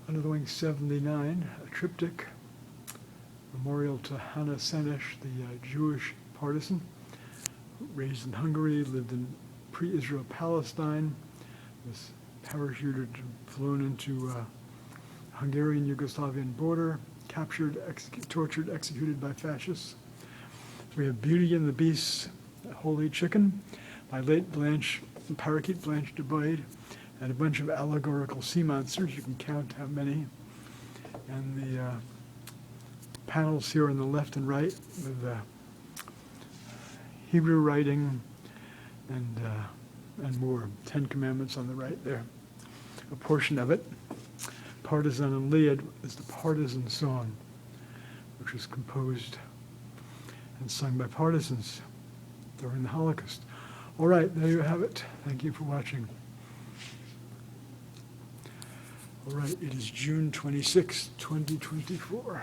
Under the Wing 79, a triptych, memorial to Hannah Senesh, the Jewish partisan, raised in Hungary, lived in pre-Israel Palestine, was parachuted and flown into Hungarian-Yugoslavian border, captured, tortured, executed by fascists. We have Beauty and the Beast, Holy Chicken, by late parakeet Blanche de Boyd, and a bunch of allegorical sea monsters. You can count how many. And the panels here on the left and right with Hebrew writing and more. 10 Commandments on the right there. A portion of it. Partisan and Liad is the partisan song, which was composed and sung by partisans during the Holocaust. All right, there you have it. Thank you for watching. All right, it is June 26, 2024.